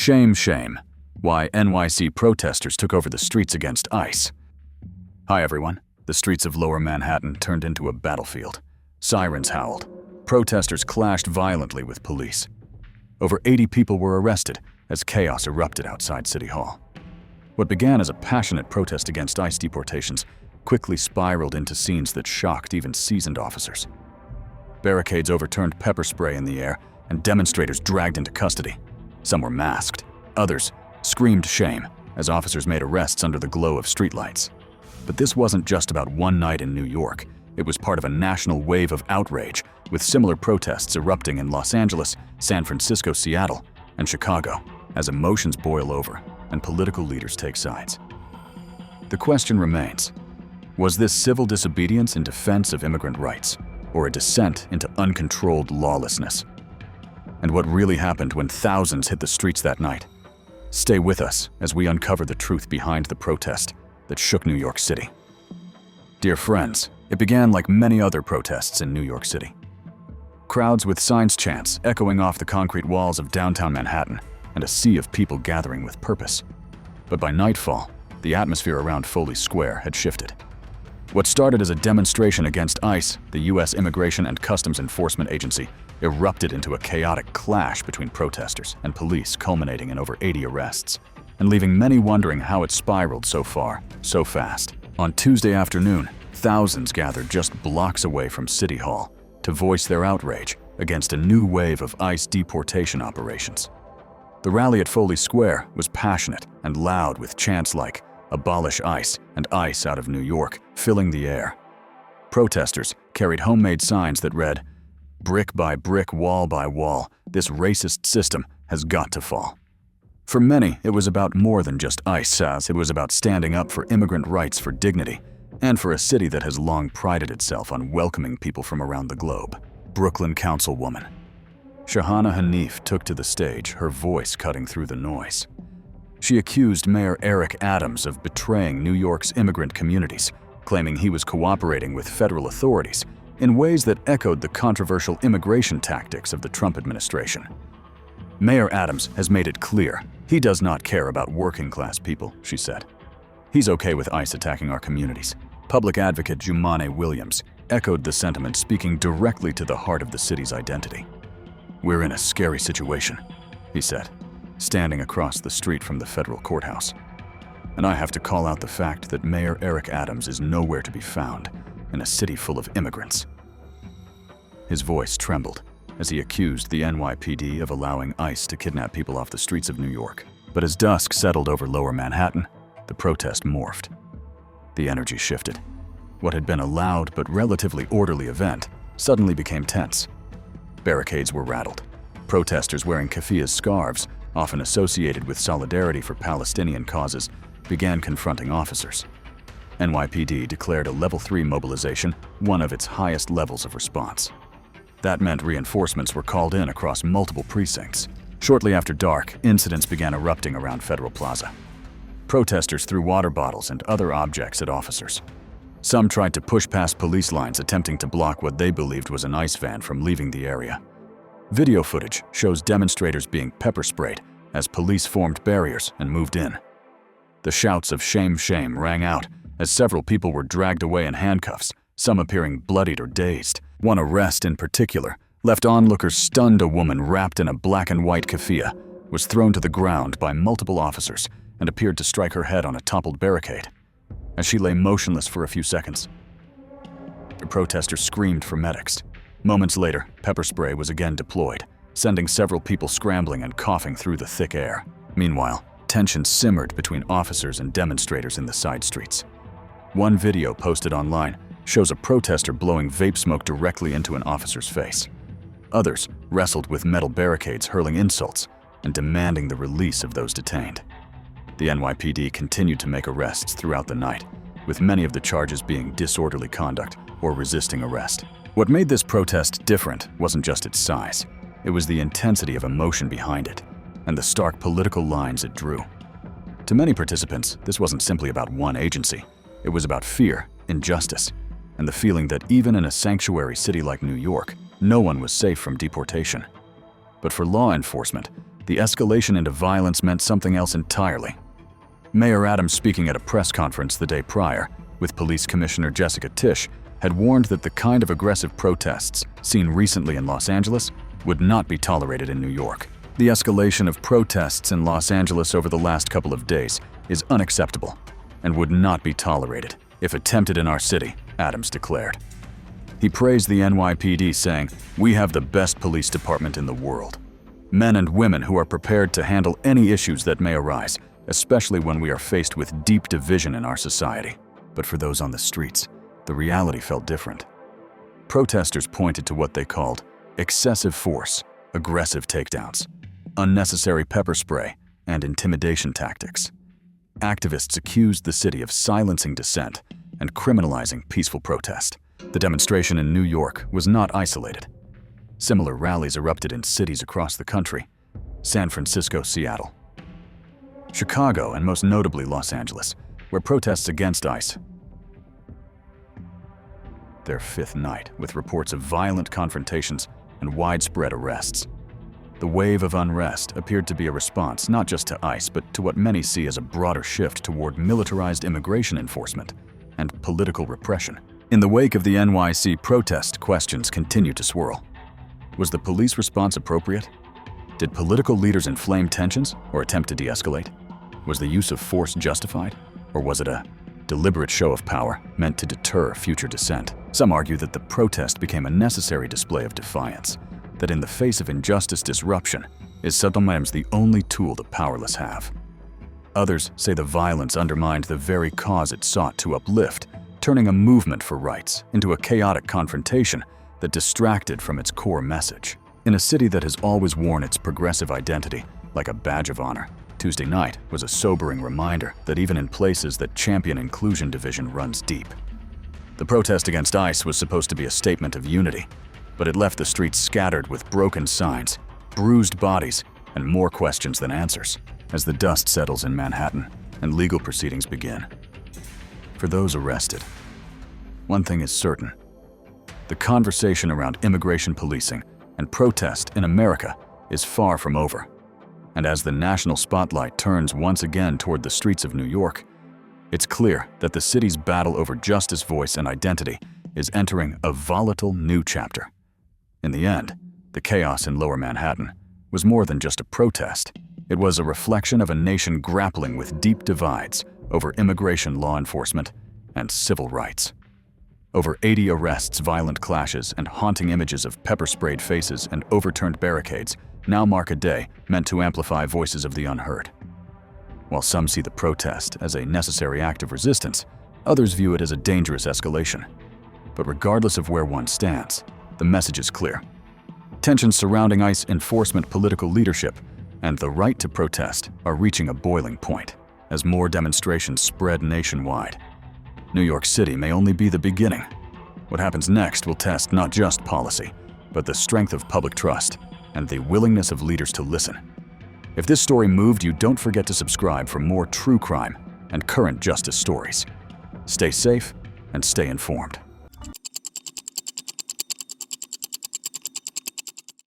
Shame, shame. Why NYC protesters took over the streets against ICE. Hi everyone. The streets of Lower Manhattan turned into a battlefield. Sirens howled. Protesters clashed violently with police. Over 80 people were arrested as chaos erupted outside City Hall. What began as a passionate protest against ICE deportations quickly spiraled into scenes that shocked even seasoned officers. Barricades overturned pepper spray in the air and demonstrators dragged into custody. Some were masked. Others screamed shame as officers made arrests under the glow of streetlights. But this wasn't just about one night in New York. It was part of a national wave of outrage, with similar protests erupting in Los Angeles, San Francisco, Seattle, and Chicago, as emotions boil over and political leaders take sides. The question remains, was this civil disobedience in defense of immigrant rights, or a descent into uncontrolled lawlessness? And what really happened when thousands hit the streets that night? Stay with us as we uncover the truth behind the protest that shook New York City. Dear friends, it began like many other protests in New York City. Crowds with signs chants echoing off the concrete walls of downtown Manhattan, and a sea of people gathering with purpose. But by nightfall, the atmosphere around Foley Square had shifted. What started as a demonstration against ICE, the U.S. Immigration and Customs Enforcement Agency, erupted into a chaotic clash between protesters and police, culminating in over 80 arrests, and leaving many wondering how it spiraled so far, so fast. On Tuesday afternoon, thousands gathered just blocks away from City Hall to voice their outrage against a new wave of ICE deportation operations. The rally at Foley Square was passionate and loud, with chants like "Abolish ICE" and "ICE out of New York" filling the air. Protesters carried homemade signs that read, "Brick by brick, wall by wall, this racist system has got to fall." For many, it was about more than just ICE, as it was about standing up for immigrant rights, for dignity, and for a city that has long prided itself on welcoming people from around the globe. Brooklyn Councilwoman Shahana Hanif took to the stage, her voice cutting through the noise. She accused Mayor Eric Adams of betraying New York's immigrant communities, claiming he was cooperating with federal authorities in ways that echoed the controversial immigration tactics of the Trump administration. Mayor Adams has made it clear he does not care about working-class people, she said. He's okay with ICE attacking our communities. Public advocate Jumane Williams echoed the sentiment, speaking directly to the heart of the city's identity. "We're in a scary situation," he said, standing across the street from the federal courthouse. "And I have to call out the fact that Mayor Eric Adams is nowhere to be found in a city full of immigrants." His voice trembled as he accused the NYPD of allowing ICE to kidnap people off the streets of New York. But as dusk settled over Lower Manhattan, the protest morphed. The energy shifted. What had been a loud but relatively orderly event suddenly became tense. Barricades were rattled. Protesters wearing keffiyeh scarves, often associated with solidarity for Palestinian causes, began confronting officers. NYPD declared a Level 3 mobilization, one of its highest levels of response. That meant reinforcements were called in across multiple precincts. Shortly after dark, incidents began erupting around Federal Plaza. Protesters threw water bottles and other objects at officers. Some tried to push past police lines, attempting to block what they believed was an ICE van from leaving the area. Video footage shows demonstrators being pepper sprayed as police formed barriers and moved in. The shouts of "shame, shame" rang out as several people were dragged away in handcuffs, some appearing bloodied or dazed. One arrest in particular left onlookers stunned. A woman wrapped in a black and white keffiyeh was thrown to the ground by multiple officers and appeared to strike her head on a toppled barricade. As she lay motionless for a few seconds, the protesters screamed for medics. Moments later, pepper spray was again deployed, sending several people scrambling and coughing through the thick air. Meanwhile, tension simmered between officers and demonstrators in the side streets. One video posted online shows a protester blowing vape smoke directly into an officer's face. Others wrestled with metal barricades, hurling insults and demanding the release of those detained. The NYPD continued to make arrests throughout the night, with many of the charges being disorderly conduct or resisting arrest. What made this protest different wasn't just its size. It was the intensity of emotion behind it and the stark political lines it drew. To many participants, this wasn't simply about one agency. It was about fear, injustice, and the feeling that even in a sanctuary city like New York, no one was safe from deportation. But for law enforcement, the escalation into violence meant something else entirely. Mayor Adams, speaking at a press conference the day prior with Police Commissioner Jessica Tisch, had warned that the kind of aggressive protests seen recently in Los Angeles would not be tolerated in New York. The escalation of protests in Los Angeles over the last couple of days is unacceptable and would not be tolerated if attempted in our city, Adams declared. He praised the NYPD, saying, "We have the best police department in the world. Men and women who are prepared to handle any issues that may arise, especially when we are faced with deep division in our society." But for those on the streets, the reality felt different. Protesters pointed to what they called excessive force, aggressive takedowns, unnecessary pepper spray, and intimidation tactics. Activists accused the city of silencing dissent and criminalizing peaceful protest. The demonstration in New York was not isolated. Similar rallies erupted in cities across the country: San Francisco, Seattle, Chicago, and most notably Los Angeles, where protests against ICE their fifth night, with reports of violent confrontations and widespread arrests. The wave of unrest appeared to be a response not just to ICE, but to what many see as a broader shift toward militarized immigration enforcement and political repression. In the wake of the NYC protest, questions continue to swirl. Was the police response appropriate? Did political leaders inflame tensions or attempt to de-escalate? Was the use of force justified, or was it a deliberate show of power meant to deter future dissent? Some argue that the protest became a necessary display of defiance, that in the face of injustice, disruption is sometimes the only tool the powerless have. Others say the violence undermined the very cause it sought to uplift, turning a movement for rights into a chaotic confrontation that distracted from its core message. In a city that has always worn its progressive identity like a badge of honor, Tuesday night was a sobering reminder that even in places that champion inclusion, division runs deep. The protest against ICE was supposed to be a statement of unity, but it left the streets scattered with broken signs, bruised bodies, and more questions than answers as the dust settles in Manhattan and legal proceedings begin. For those arrested, one thing is certain: the conversation around immigration policing and protest in America is far from over. And as the national spotlight turns once again toward the streets of New York, it's clear that the city's battle over justice, voice, and identity is entering a volatile new chapter. In the end, the chaos in Lower Manhattan was more than just a protest. It was a reflection of a nation grappling with deep divides over immigration law enforcement and civil rights. Over 80 arrests, violent clashes, and haunting images of pepper-sprayed faces and overturned barricades now mark a day meant to amplify voices of the unheard. While some see the protest as a necessary act of resistance, others view it as a dangerous escalation. But regardless of where one stands, the message is clear. Tensions surrounding ICE enforcement, political leadership, and the right to protest are reaching a boiling point as more demonstrations spread nationwide. New York City may only be the beginning. What happens next will test not just policy, but the strength of public trust and the willingness of leaders to listen. If this story moved you, don't forget to subscribe for more true crime and current justice stories. Stay safe and stay informed.